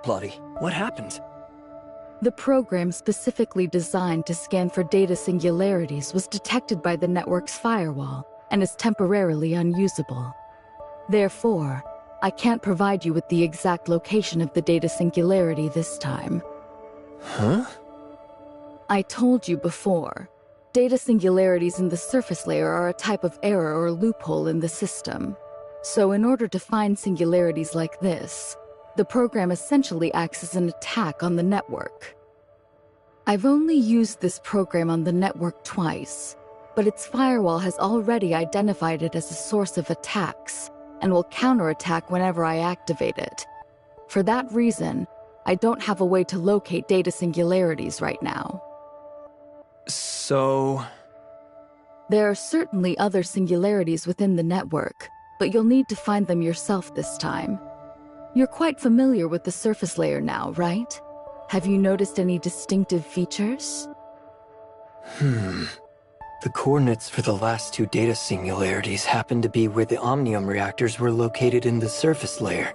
Lottie, what happened? The program specifically designed to scan for data singularities was detected by the network's firewall and is temporarily unusable. Therefore, I can't provide you with the exact location of the data singularity this time. Huh? I told you before, data singularities in the surface layer are a type of error or loophole in the system. So in order to find singularities like this, the program essentially acts as an attack on the network. I've only used this program on the network twice, but its firewall has already identified it as a source of attacks and will counterattack whenever I activate it. For that reason, I don't have a way to locate data singularities right now. So... There are certainly other singularities within the network, but you'll need to find them yourself this time. You're quite familiar with the surface layer now, right? Have you noticed any distinctive features? The coordinates for the last two data singularities happen to be where the Omnium reactors were located in the surface layer.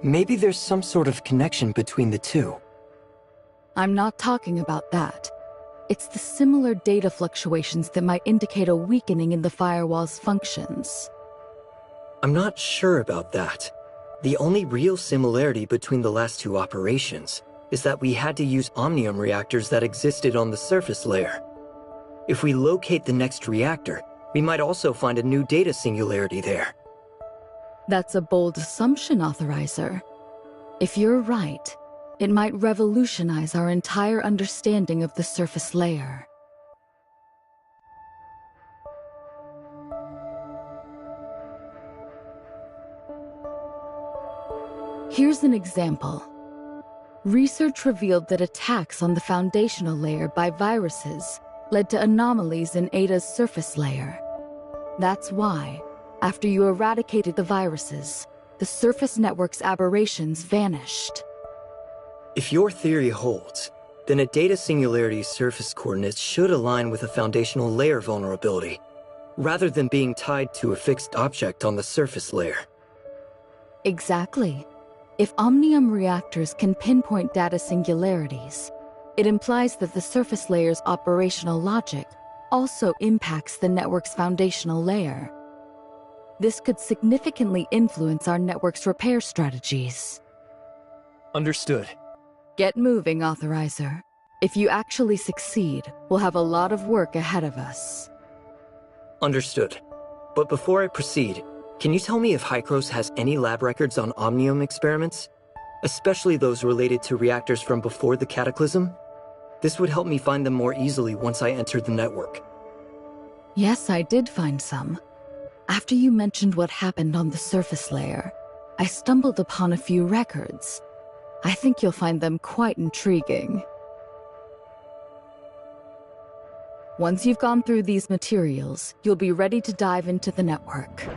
Maybe there's some sort of connection between the two. I'm not talking about that. It's the similar data fluctuations that might indicate a weakening in the firewall's functions. I'm not sure about that. The only real similarity between the last two operations is that we had to use Omnium reactors that existed on the surface layer. If we locate the next reactor, we might also find a new data singularity there. That's a bold assumption, Authorizer. If you're right, it might revolutionize our entire understanding of the surface layer. Here's an example. Research revealed that attacks on the foundational layer by viruses led to anomalies in Ada's surface layer. That's why, after you eradicated the viruses, the surface network's aberrations vanished. If your theory holds, then a data singularity's surface coordinates should align with a foundational layer vulnerability, rather than being tied to a fixed object on the surface layer. Exactly. If Omnium reactors can pinpoint data singularities, it implies that the surface layer's operational logic also impacts the network's foundational layer. This could significantly influence our network's repair strategies. Understood. Get moving, Authorizer. If you actually succeed, we'll have a lot of work ahead of us. Understood. But before I proceed, can you tell me if Hykros has any lab records on Omnium experiments? Especially those related to reactors from before the Cataclysm? This would help me find them more easily once I enter the network. Yes, I did find some. After you mentioned what happened on the surface layer, I stumbled upon a few records. I think you'll find them quite intriguing. Once you've gone through these materials, you'll be ready to dive into the network.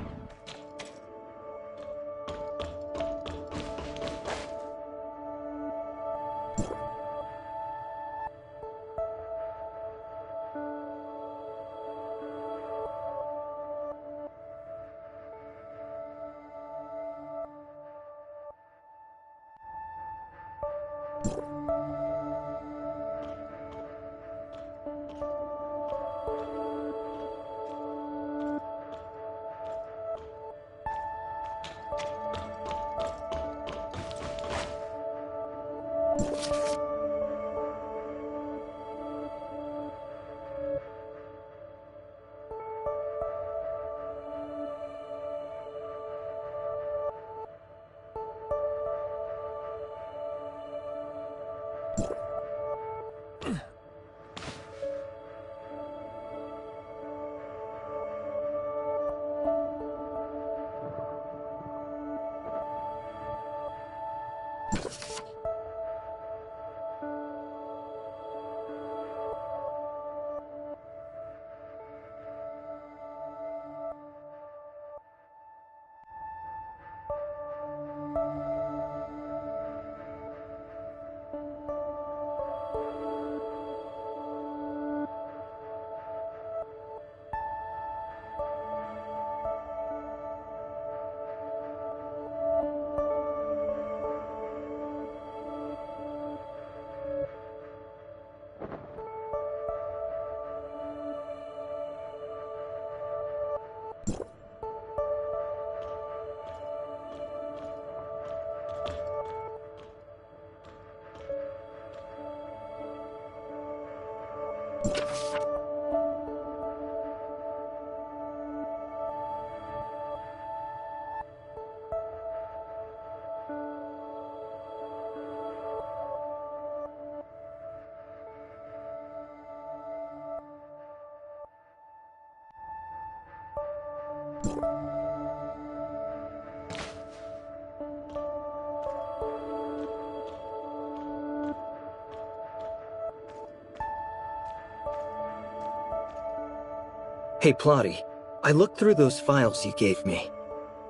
Hey, Plotty. I looked through those files you gave me.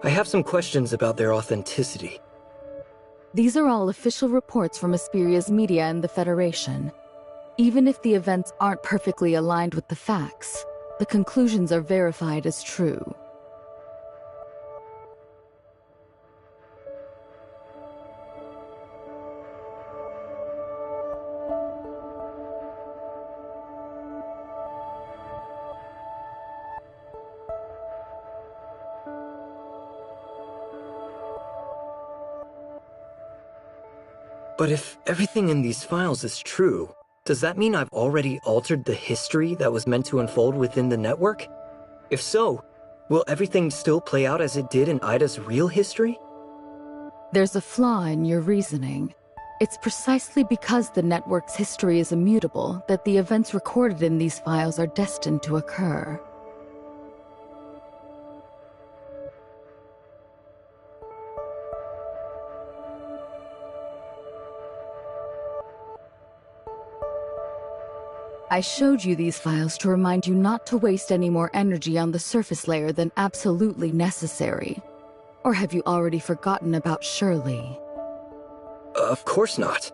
I have some questions about their authenticity. These are all official reports from Asperia's media and the Federation. Even if the events aren't perfectly aligned with the facts, the conclusions are verified as true. But if everything in these files is true, does that mean I've already altered the history that was meant to unfold within the network? If so, will everything still play out as it did in Ida's real history? There's a flaw in your reasoning. It's precisely because the network's history is immutable that the events recorded in these files are destined to occur. I showed you these files to remind you not to waste any more energy on the surface layer than absolutely necessary. Or have you already forgotten about Shirley? Of course not.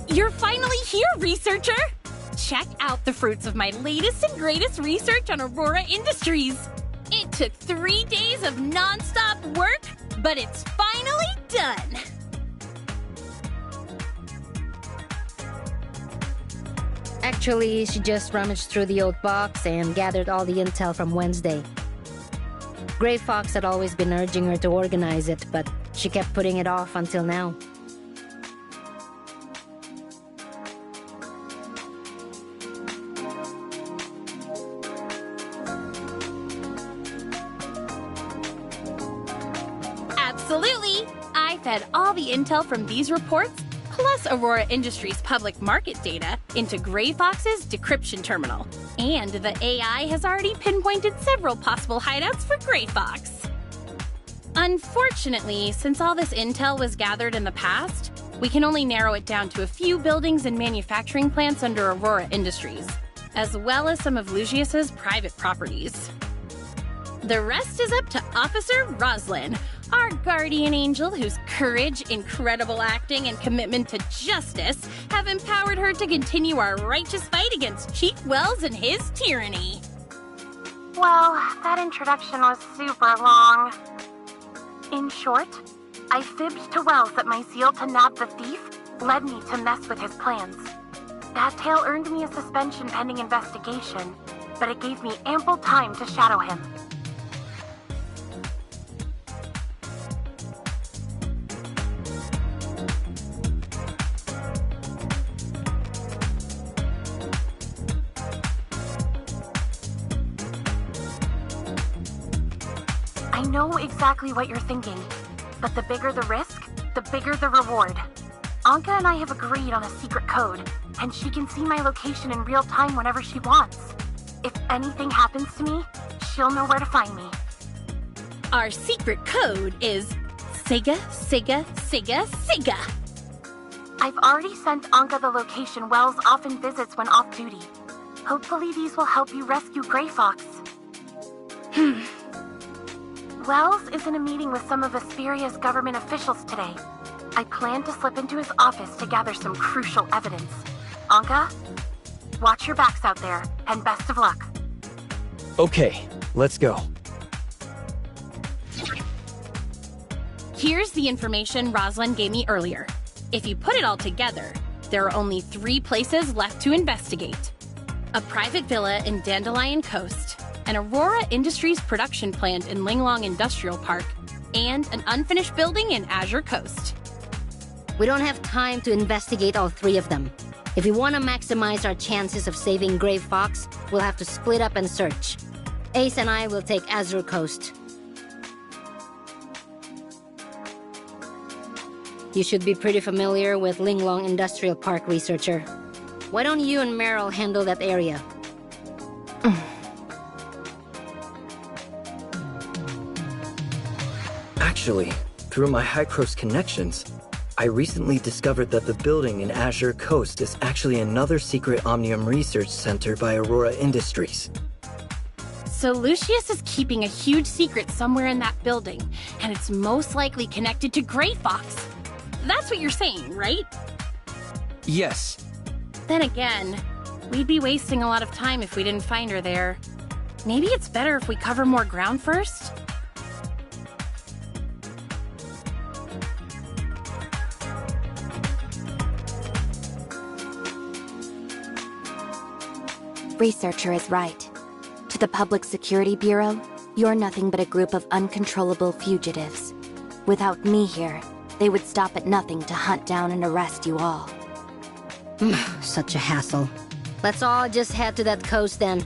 You're finally here, researcher! Check out the fruits of my latest and greatest research on Aurora Industries. It took 3 days of non-stop work, but it's finally done. Actually, she just rummaged through the old box and gathered all the intel from Wednesday. Gray Fox had always been urging her to organize it, but she kept putting it off until now. Absolutely! I fed all the intel from these reports, plus Aurora Industries' public market data, into Gray Fox's decryption terminal. And the AI has already pinpointed several possible hideouts for Gray Fox. Unfortunately, since all this intel was gathered in the past, we can only narrow it down to a few buildings and manufacturing plants under Aurora Industries, as well as some of Lucius's private properties. The rest is up to Officer Roslyn, our guardian angel whose courage, incredible acting, and commitment to justice have empowered her to continue our righteous fight against Chief Wells and his tyranny. Well, that introduction was super long. In short, I fibbed to Wells that my zeal to nab the thief led me to mess with his plans. That tale earned me a suspension pending investigation, but it gave me ample time to shadow him. I know exactly what you're thinking, but the bigger the risk, the bigger the reward. Anka and I have agreed on a secret code, and she can see my location in real time whenever she wants. If anything happens to me, she'll know where to find me. Our secret code is Siga, Siga, Siga, Siga. I've already sent Anka the location Wells often visits when off duty. Hopefully these will help you rescue Gray Fox. Wells is in a meeting with some of Asperia's government officials today. I plan to slip into his office to gather some crucial evidence. Anka, watch your backs out there, and best of luck. Okay, let's go. Here's the information Roslyn gave me earlier. If you put it all together, there are only 3 places left to investigate. A private villa in Dandelion Coast, an Aurora Industries production plant in Linglong Industrial Park, and an unfinished building in Azure Coast. We don't have time to investigate all 3 of them. If we want to maximize our chances of saving Gray Fox, we'll have to split up and search. Ace and I will take Azure Coast. You should be pretty familiar with Linglong Industrial Park, researcher. Why don't you and Meryl handle that area? Actually, through my Hycros connections, I recently discovered that the building in Azure Coast is actually another secret Omnium research center by Aurora Industries. So Lucius is keeping a huge secret somewhere in that building, and it's most likely connected to Gray Fox. That's what you're saying, right? Yes. Then again, we'd be wasting a lot of time if we didn't find her there. Maybe it's better if we cover more ground first? Researcher is right. To the Public Security Bureau, you're nothing but a group of uncontrollable fugitives. Without me here, they would stop at nothing to hunt down and arrest you all. Such a hassle. Let's all just head to that coast then.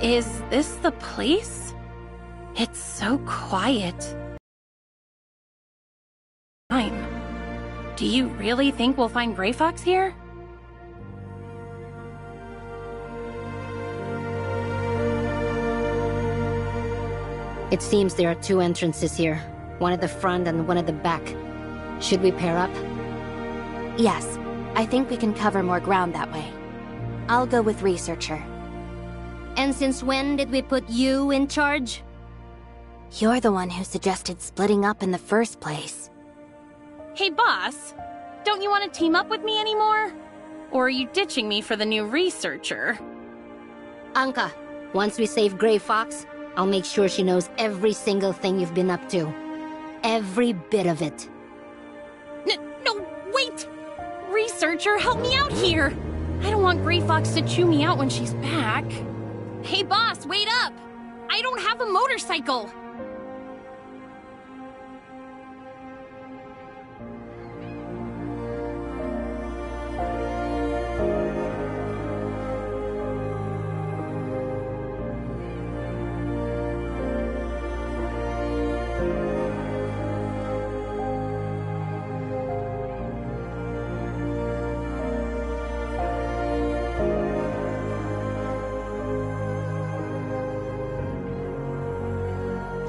Is this the place? It's so quiet. Do you really think we'll find Gray Fox here? It seems there are two entrances here. One at the front and one at the back. Should we pair up? Yes, I think we can cover more ground that way. I'll go with Researcher. And since when did we put you in charge? You're the one who suggested splitting up in the first place. Hey, boss. Don't you want to team up with me anymore? Or are you ditching me for the new Researcher? Anka, once we save Gray Fox, I'll make sure she knows every single thing you've been up to. Every bit of it. No, wait! Researcher, help me out here! I don't want Gray Fox to chew me out when she's back. Hey, boss, wait up! I don't have a motorcycle!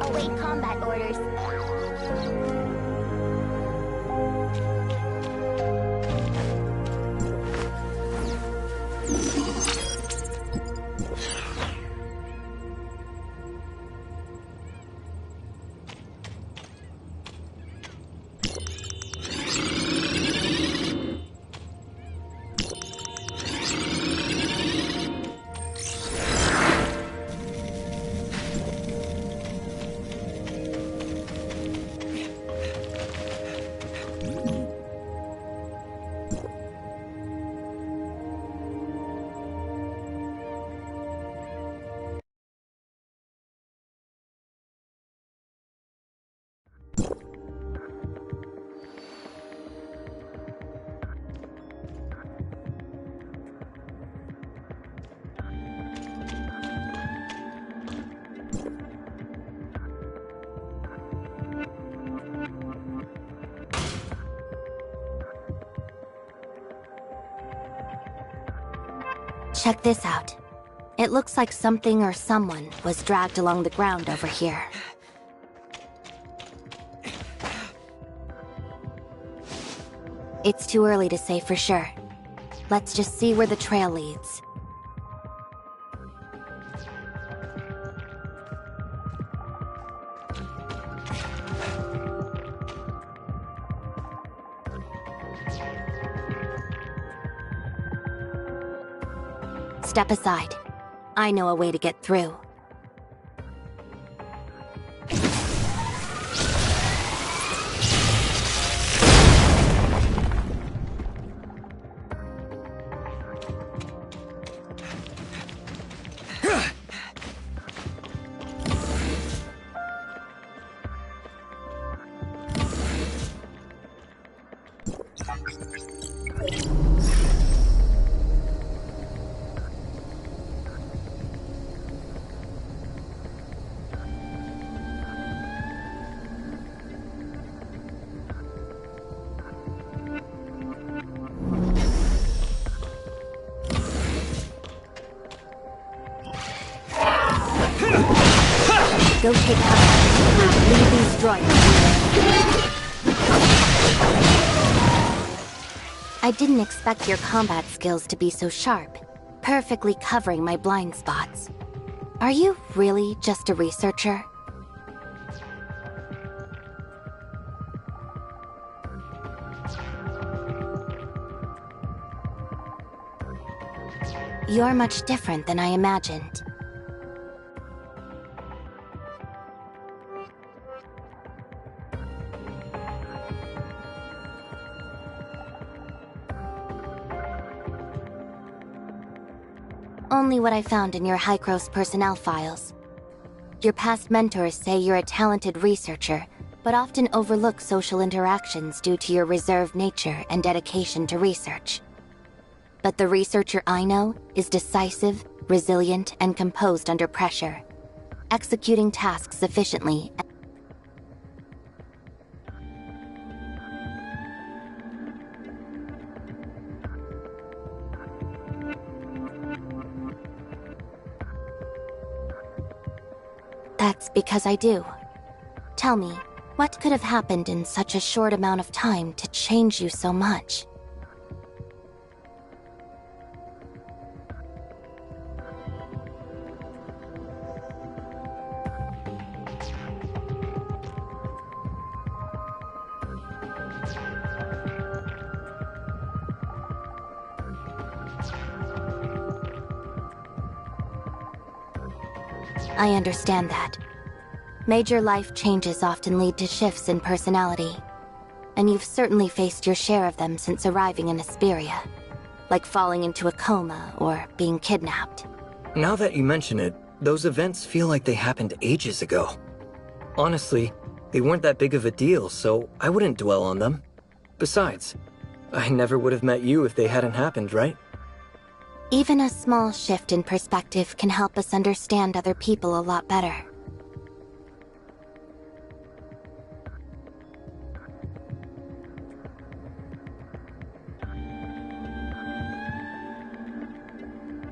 Await combat orders. Check this out. It looks like something or someone was dragged along the ground over here. It's too early to say for sure. Let's just see where the trail leads. Step aside. I know a way to get through. Go take cover. Leave these droids. I didn't expect your combat skills to be so sharp, perfectly covering my blind spots. Are you really just a researcher? You're much different than I imagined. Only what I found in your Hykros personnel files. Your past mentors say you're a talented researcher, but often overlook social interactions due to your reserved nature and dedication to research. But the researcher I know is decisive, resilient, and composed under pressure, executing tasks efficiently. That's because I do. Tell me, what could have happened in such a short amount of time to change you so much? I understand that. Major life changes often lead to shifts in personality, and you've certainly faced your share of them since arriving in Hesperia, like falling into a coma or being kidnapped. Now that you mention it, those events feel like they happened ages ago. Honestly, they weren't that big of a deal, so I wouldn't dwell on them. Besides, I never would have met you if they hadn't happened, right? Even a small shift in perspective can help us understand other people a lot better.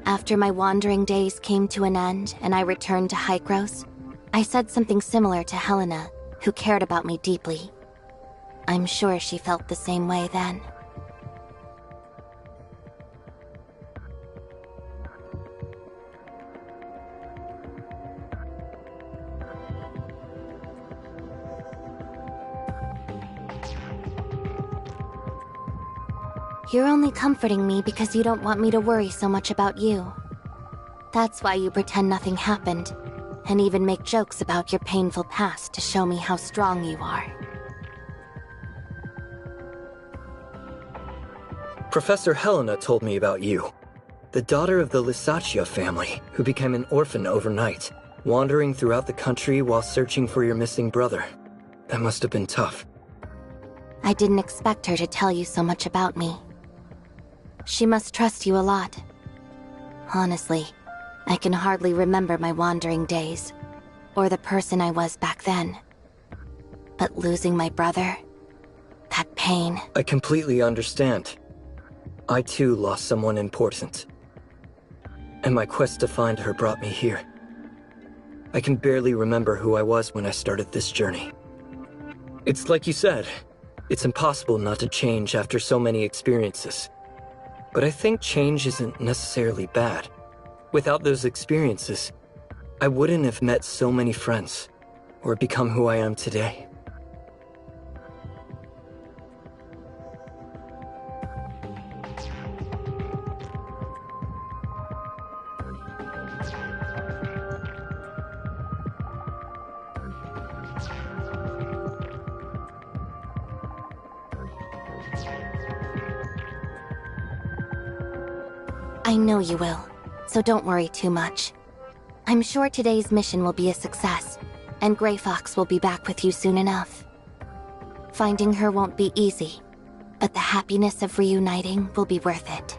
After my wandering days came to an end and I returned to Hykros, I said something similar to Helena, who cared about me deeply. I'm sure she felt the same way then. You're only comforting me because you don't want me to worry so much about you. That's why you pretend nothing happened, and even make jokes about your painful past to show me how strong you are. Professor Helena told me about you. The daughter of the Lysaccia family, who became an orphan overnight, wandering throughout the country while searching for your missing brother. That must have been tough. I didn't expect her to tell you so much about me. She must trust you a lot. Honestly, I can hardly remember my wandering days, or the person I was back then. But losing my brother, that pain... I completely understand. I too lost someone important. And my quest to find her brought me here. I can barely remember who I was when I started this journey. It's like you said, it's impossible not to change after so many experiences. But I think change isn't necessarily bad. Without those experiences, I wouldn't have met so many friends, or become who I am today. I know you will, so don't worry too much. I'm sure today's mission will be a success, and Grey Fox will be back with you soon enough. Finding her won't be easy, but the happiness of reuniting will be worth it.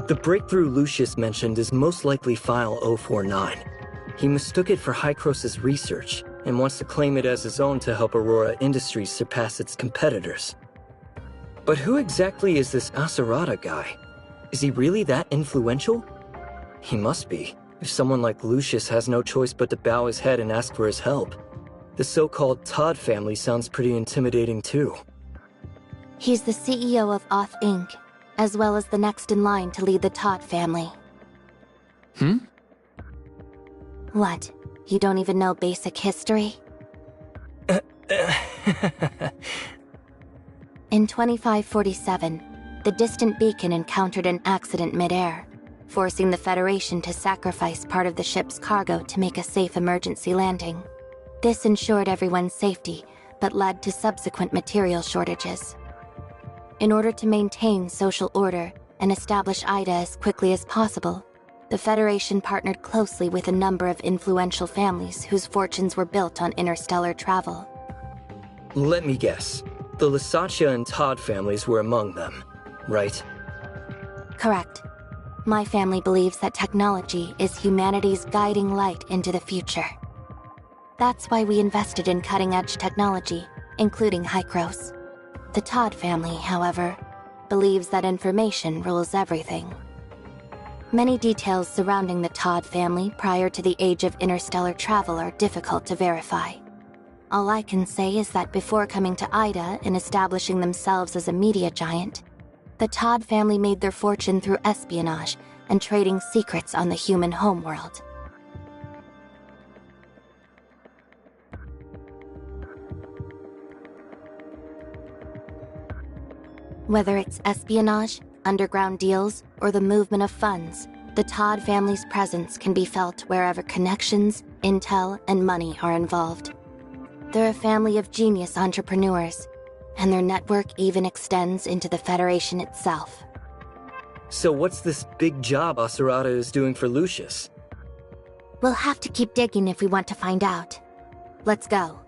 The breakthrough Lucius mentioned is most likely File 049. He mistook it for Hycros' research and wants to claim it as his own to help Aurora Industries surpass its competitors. But who exactly is this Acerata guy? Is he really that influential? He must be, if someone like Lucius has no choice but to bow his head and ask for his help. The so-called Todd family sounds pretty intimidating too. He's the CEO of Oth Inc., as well as the next in line to lead the Todd family. What? You don't even know basic history? In 2547, the distant beacon encountered an accident midair, forcing the Federation to sacrifice part of the ship's cargo to make a safe emergency landing. This ensured everyone's safety, but led to subsequent material shortages. In order to maintain social order and establish Ida as quickly as possible, the Federation partnered closely with a number of influential families whose fortunes were built on interstellar travel. Let me guess. The Lysaccia and Todd families were among them, right? Correct. My family believes that technology is humanity's guiding light into the future. That's why we invested in cutting-edge technology, including Hykros. The Todd family, however, believes that information rules everything. Many details surrounding the Todd family prior to the age of interstellar travel are difficult to verify. All I can say is that before coming to Ida and establishing themselves as a media giant, the Todd family made their fortune through espionage and trading secrets on the human homeworld. Whether it's espionage, underground deals, or the movement of funds, the Todd family's presence can be felt wherever connections, intel, and money are involved. They're a family of genius entrepreneurs, and their network even extends into the Federation itself. So what's this big job Asurata is doing for Lucius? We'll have to keep digging if we want to find out. Let's go.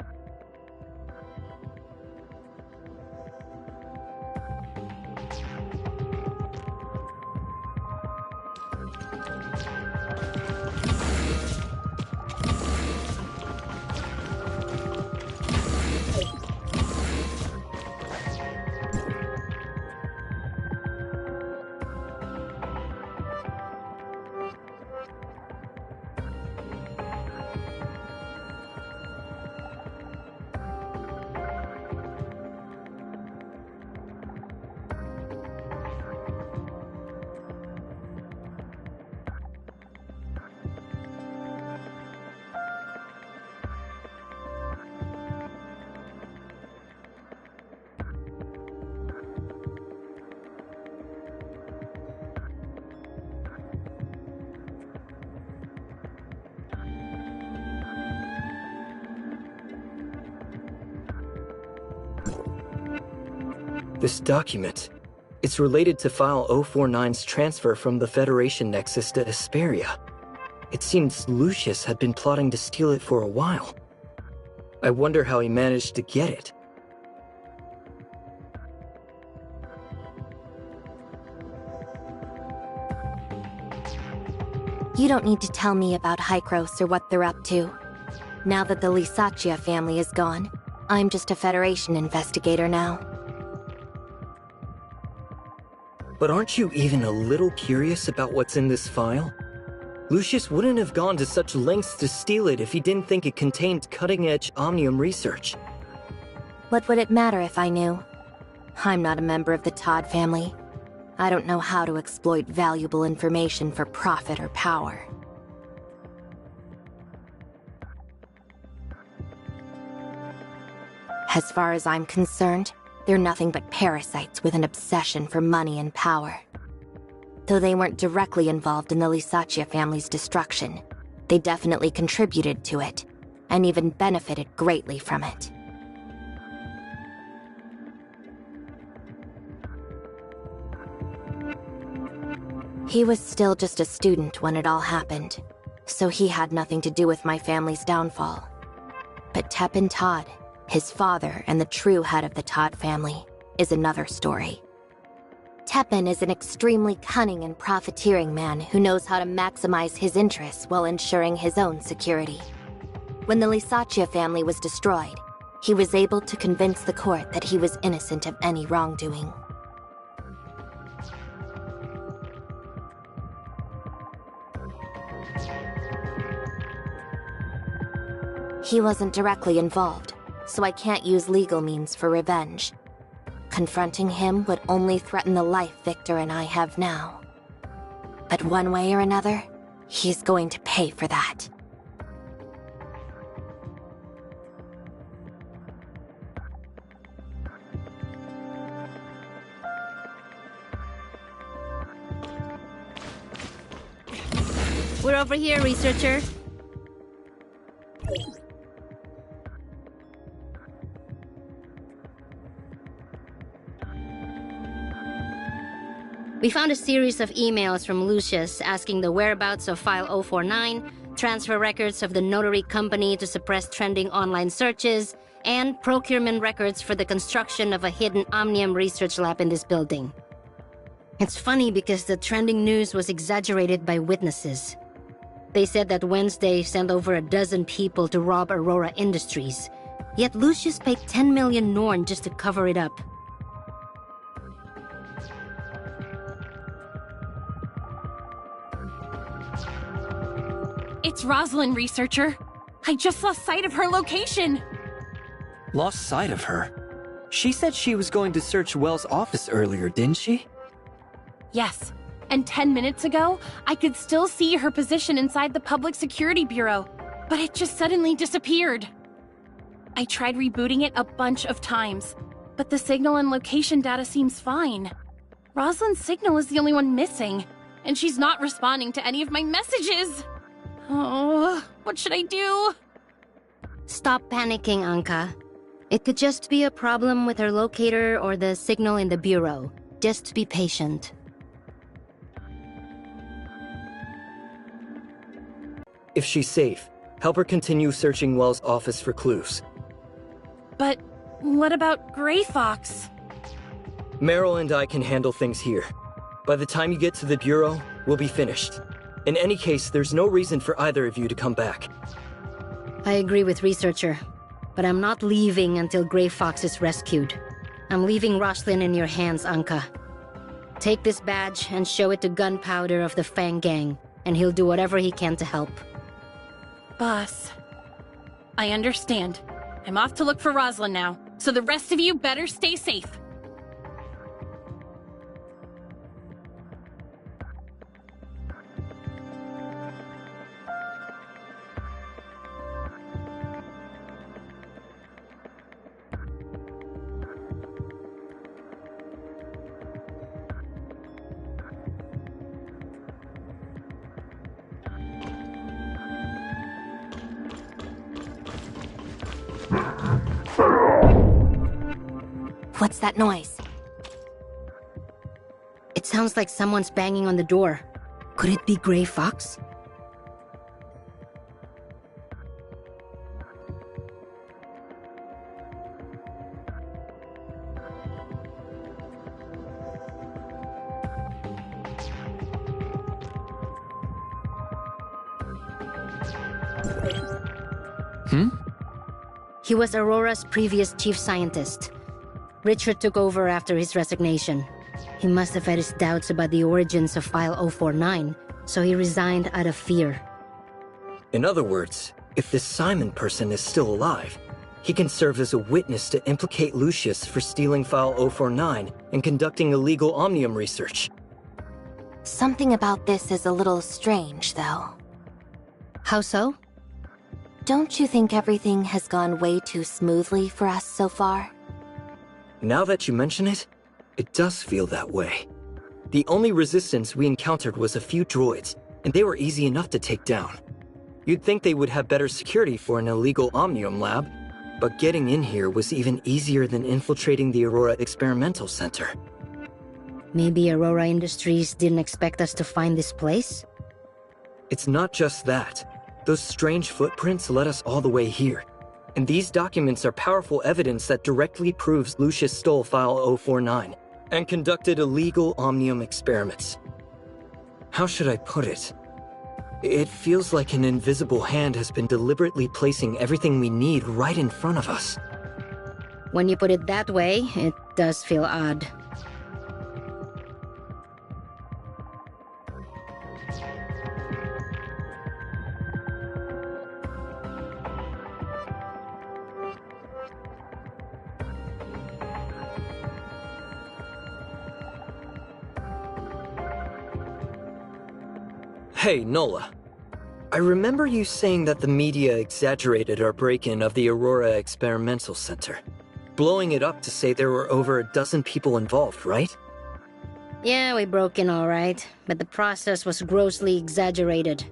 This document. It's related to File 049's transfer from the Federation Nexus to Hesperia. It seems Lucius had been plotting to steal it for a while. I wonder how he managed to get it. You don't need to tell me about Hykros or what they're up to. Now that the Lysaccia family is gone, I'm just a Federation investigator now. But aren't you even a little curious about what's in this file? Lucius wouldn't have gone to such lengths to steal it if he didn't think it contained cutting-edge Omnium research. What would it matter if I knew? I'm not a member of the Todd family. I don't know how to exploit valuable information for profit or power. As far as I'm concerned, they're nothing but parasites with an obsession for money and power. Though they weren't directly involved in the Lysaccia family's destruction, they definitely contributed to it, and even benefited greatly from it. He was still just a student when it all happened, so he had nothing to do with my family's downfall. But Teppan Todd, his father and the true head of the Todd family, is another story. Teppan is an extremely cunning and profiteering man who knows how to maximize his interests while ensuring his own security. When the Lysaccia family was destroyed, he was able to convince the court that he was innocent of any wrongdoing. He wasn't directly involved, so I can't use legal means for revenge. Confronting him would only threaten the life Victor and I have now. But one way or another, he's going to pay for that. We're over here, researcher. We found a series of emails from Lucius asking the whereabouts of File 049, transfer records of the notary company to suppress trending online searches, and procurement records for the construction of a hidden Omnium research lab in this building. It's funny because the trending news was exaggerated by witnesses. They said that Wednesday sent over 12 people to rob Aurora Industries, yet Lucius paid 10 million Norn just to cover it up. It's Rosalind, researcher. I just lost sight of her location. Lost sight of her? She said she was going to search Wells' office earlier, didn't she? Yes. And 10 minutes ago, I could still see her position inside the Public Security Bureau, but it just suddenly disappeared. I tried rebooting it a bunch of times, but the signal and location data seems fine. Rosalind's signal is the only one missing, and she's not responding to any of my messages. Oh, what should I do? Stop panicking, Anka. It could just be a problem with her locator or the signal in the bureau. Just be patient. If she's safe, help her continue searching Wells' office for clues. But what about Gray Fox? Meryl and I can handle things here. By the time you get to the Bureau, we'll be finished. In any case, there's no reason for either of you to come back. I agree with researcher, but I'm not leaving until Gray Fox is rescued. I'm leaving Rosalind in your hands, Anka. Take this badge and show it to Gunpowder of the Fang Gang, and he'll do whatever he can to help. Boss, I understand. I'm off to look for Rosalind now, so the rest of you better stay safe. What's that noise? It sounds like someone's banging on the door. Could it be Gray Fox? He was Aurora's previous chief scientist. Richard took over after his resignation. He must have had his doubts about the origins of File 049, so he resigned out of fear. In other words, if this Simon person is still alive, he can serve as a witness to implicate Lucius for stealing File 049 and conducting illegal Omnium research. Something about this is a little strange, though. How so? Don't you think everything has gone way too smoothly for us so far? Now that you mention it, it does feel that way. The only resistance we encountered was a few droids, and they were easy enough to take down. You'd think they would have better security for an illegal Omnium lab, but getting in here was even easier than infiltrating the Aurora Experimental Center. Maybe Aurora Industries didn't expect us to find this place? It's not just that. Those strange footprints led us all the way here. And these documents are powerful evidence that directly proves Lucius stole File 049 and conducted illegal Omnium experiments. How should I put it? It feels like an invisible hand has been deliberately placing everything we need right in front of us. When you put it that way, it does feel odd. Hey, Nola. I remember you saying that the media exaggerated our break-in of the Aurora Experimental Center, blowing it up to say there were over 12 people involved, right? Yeah, we broke in all right, but the process was grossly exaggerated.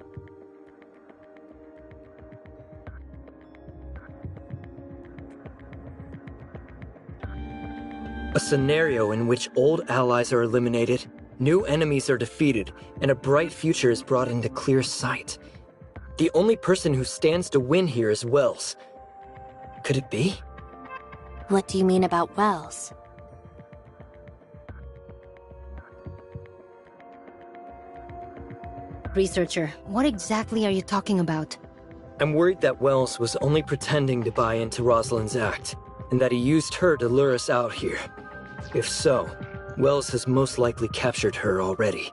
A scenario in which old allies are eliminated, new enemies are defeated, and a bright future is brought into clear sight. The only person who stands to win here is Wells. Could it be? What do you mean about Wells? Researcher, what exactly are you talking about? I'm worried that Wells was only pretending to buy into Rosalind's act, and that he used her to lure us out here. If so, Wells has most likely captured her already.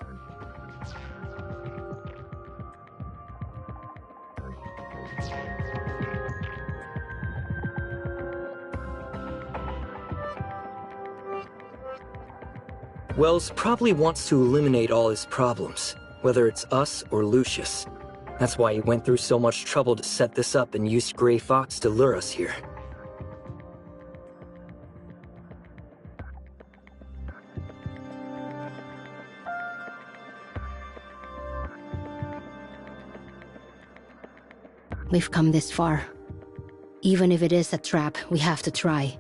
Wells probably wants to eliminate all his problems, whether it's us or Lucius. That's why he went through so much trouble to set this up and used Grey Fox to lure us here. We've come this far. Even if it is a trap, we have to try.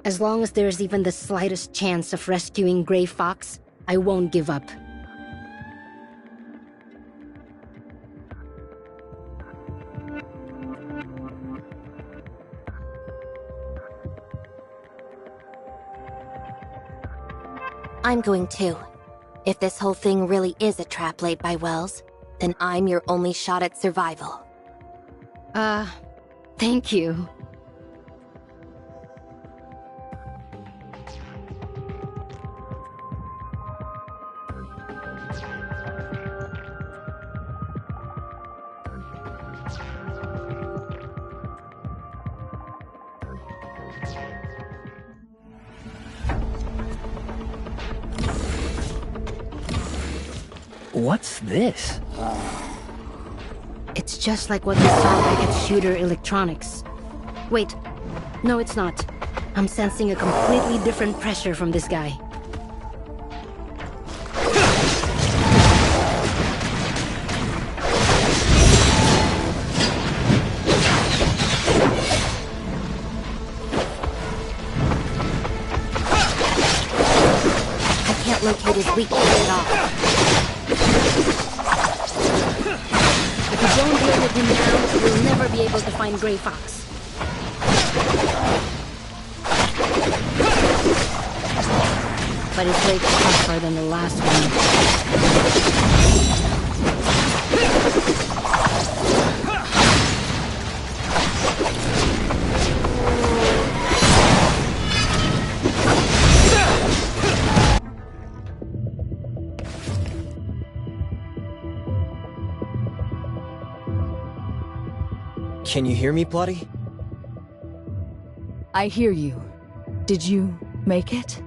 As long as there's even the slightest chance of rescuing Grey Fox, I won't give up. I'm going too. If this whole thing really is a trap laid by Wells, then I'm your only shot at survival. Thank you. What's this? It's just like what we saw back at Shooter Electronics. Wait, no it's not. I'm sensing a completely different pressure from this guy. I can't locate his weak point at all. If we don't deal with him now, we'll never be able to find Grey Fox. But it's way tougher than the last one. Can you hear me, Bloody? I hear you. Did you make it?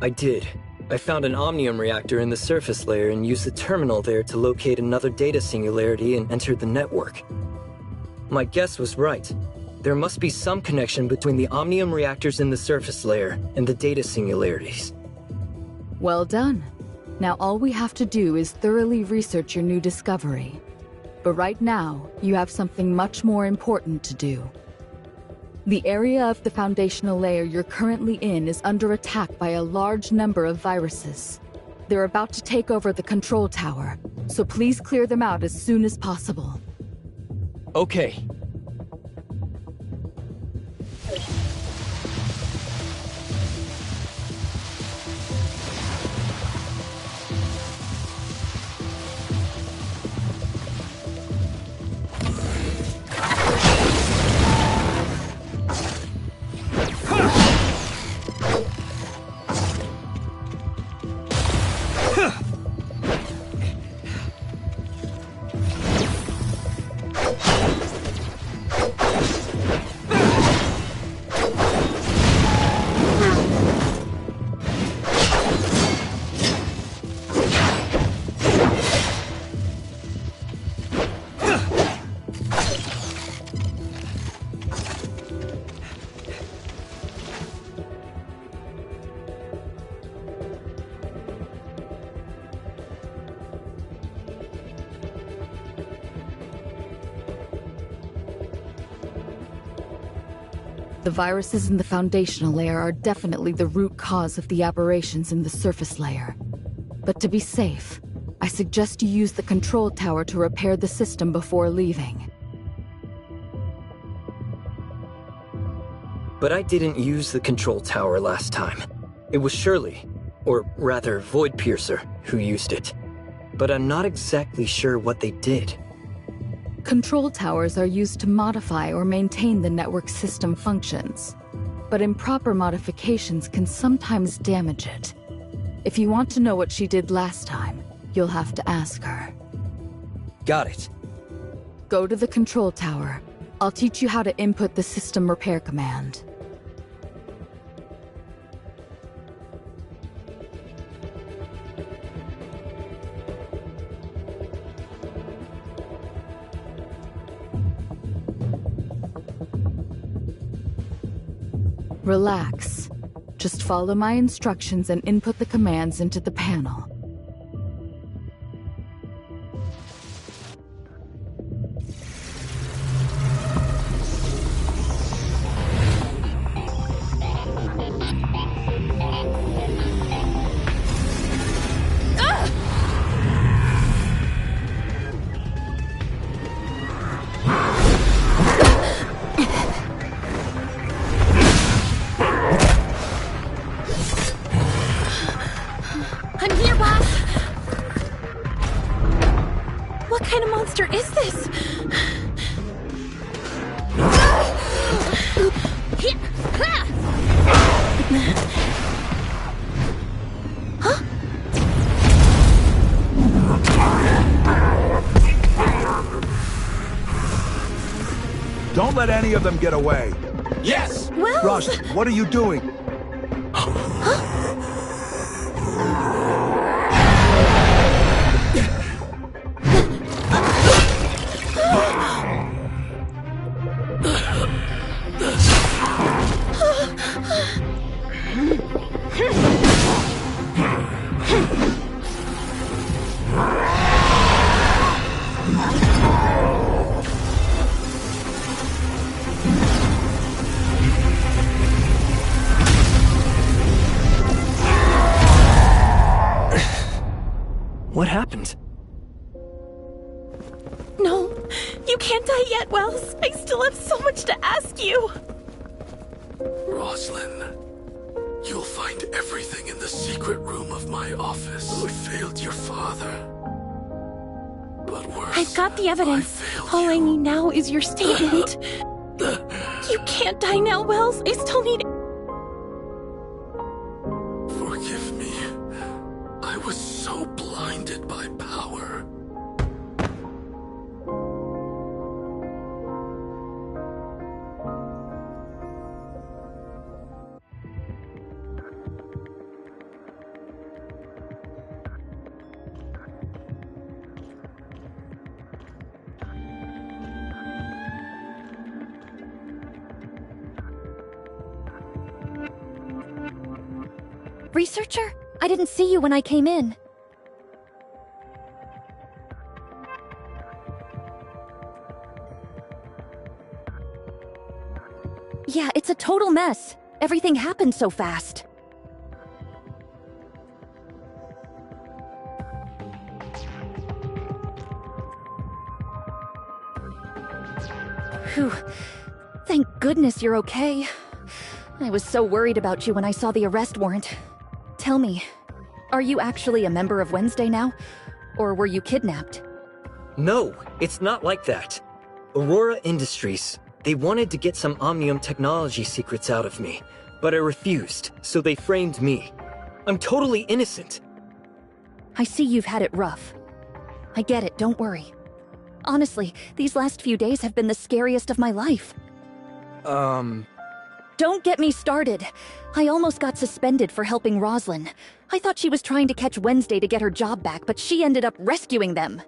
I did. I found an Omnium reactor in the surface layer and used the terminal there to locate another data singularity and entered the network. My guess was right. There must be some connection between the Omnium reactors in the surface layer and the data singularities. Well done. Now all we have to do is thoroughly research your new discovery. But right now, you have something much more important to do. The area of the foundational layer you're currently in is under attack by a large number of viruses. They're about to take over the control tower, so please clear them out as soon as possible. Okay. The viruses in the foundational layer are definitely the root cause of the aberrations in the surface layer. But to be safe, I suggest you use the control tower to repair the system before leaving. But I didn't use the control tower last time. It was Shirley, or rather Void Piercer, who used it. But I'm not exactly sure what they did. Control towers are used to modify or maintain the network system functions, but improper modifications can sometimes damage it. If you want to know what she did last time, you'll have to ask her. Got it. Go to the control tower. I'll teach you how to input the system repair command. Relax. Just follow my instructions and input the commands into the panel. I'm here, boss! What kind of monster is this? Huh? Don't let any of them get away. Yes! Well... Rust, what are you doing? What happened? No, you can't die yet, Wells. I still have so much to ask you. Roslyn, you'll find everything in the secret room of my office. I failed your father. But worse, I've got the evidence. I failed All I you. need now is your statement. You can't die now, Wells. I still need... Forgive me. I was so blinded by power. Researcher? I didn't see you when I came in. Yeah, it's a total mess. Everything happened so fast. Phew. Thank goodness you're okay. I was so worried about you when I saw the arrest warrant. Tell me, are you actually a member of Wednesday now? Or were you kidnapped? No, it's not like that. Aurora Industries, they wanted to get some Omnium technology secrets out of me, but I refused, so they framed me. I'm totally innocent. I see you've had it rough. I get it, don't worry. Honestly, these last few days have been the scariest of my life. Don't get me started. I almost got suspended for helping Roslyn. I thought she was trying to catch Wednesday to get her job back, but she ended up rescuing them.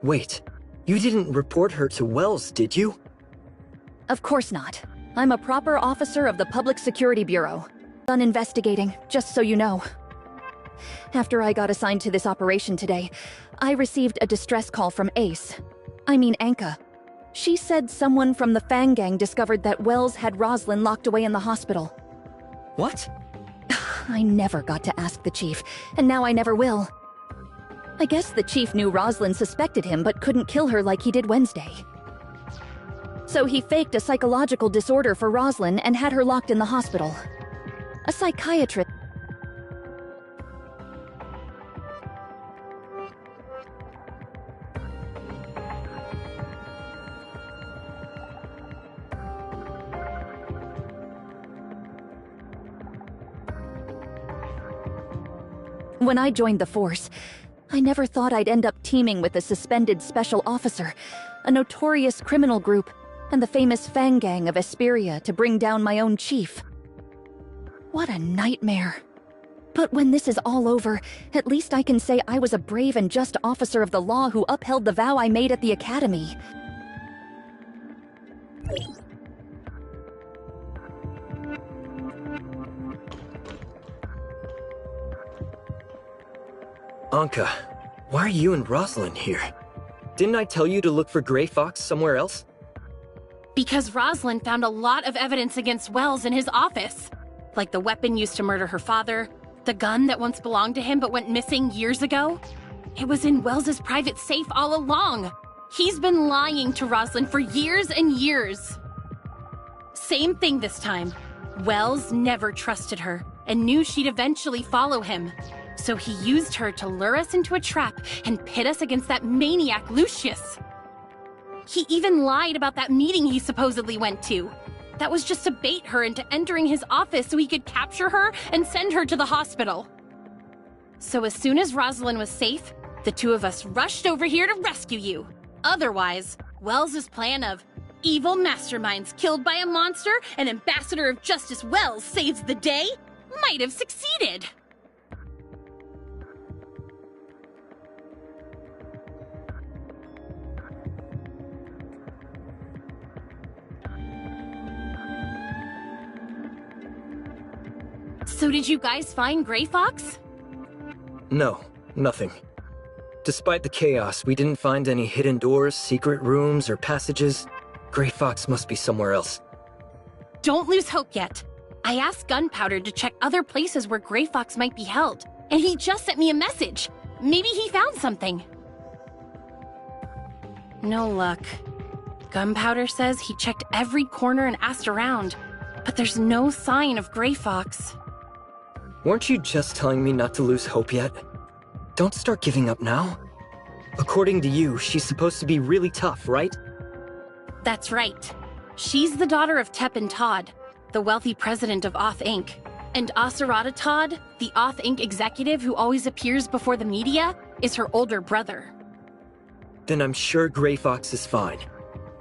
Wait, you didn't report her to Wells, did you? Of course not. I'm a proper officer of the Public Security Bureau. Done investigating, just so you know. After I got assigned to this operation today, I received a distress call from Ace. I mean Anka. She said someone from the Fang Gang discovered that Wells had Roslyn locked away in the hospital. What? I never got to ask the chief, and now I never will. I guess the chief knew Roslyn suspected him but couldn't kill her like he did Wednesday. So he faked a psychological disorder for Roslyn and had her locked in the hospital. A psychiatrist. When I joined the force, I never thought I'd end up teaming with a suspended special officer, a notorious criminal group, and the famous Fang Gang of Esperia to bring down my own chief. What a nightmare. But when this is all over, at least I can say I was a brave and just officer of the law who upheld the vow I made at the academy. Anka, why are you and Roslyn here? Didn't I tell you to look for Grey Fox somewhere else? Because Roslyn found a lot of evidence against Wells in his office. Like the weapon used to murder her father, the gun that once belonged to him but went missing years ago. It was in Wells's private safe all along. He's been lying to Roslyn for years and years. Same thing this time. Wells never trusted her and knew she'd eventually follow him. So he used her to lure us into a trap and pit us against that maniac Lucius. He even lied about that meeting he supposedly went to. That was just to bait her into entering his office so he could capture her and send her to the hospital. So as soon as Roslyn was safe, the two of us rushed over here to rescue you. Otherwise, Wells's plan of evil masterminds killed by a monster and Ambassador of Justice Wells saves the day might have succeeded. So did you guys find Grey Fox? No, nothing. Despite the chaos, we didn't find any hidden doors, secret rooms, or passages. Grey Fox must be somewhere else. Don't lose hope yet. I asked Gunpowder to check other places where Grey Fox might be held, and he just sent me a message. Maybe he found something. No luck. Gunpowder says he checked every corner and asked around, but there's no sign of Grey Fox. Weren't you just telling me not to lose hope yet? Don't start giving up now. According to you, she's supposed to be really tough, right? That's right. She's the daughter of Teppan Todd, the wealthy president of Oth Inc. And Aserata Todd, the Oth Inc. executive who always appears before the media, is her older brother. Then I'm sure Grey Fox is fine.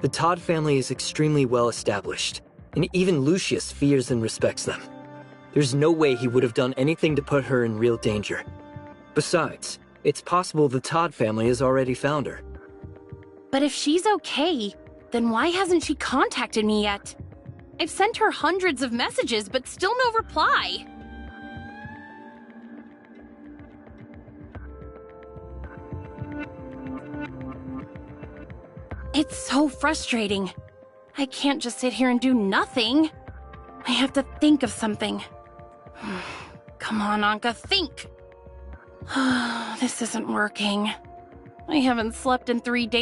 The Todd family is extremely well established, and even Lucius fears and respects them. There's no way he would have done anything to put her in real danger. Besides, it's possible the Todd family has already found her. But if she's okay, then why hasn't she contacted me yet? I've sent her hundreds of messages, but still no reply. It's so frustrating. I can't just sit here and do nothing. I have to think of something. Come on, Anka, think! This isn't working. I haven't slept in 3 days.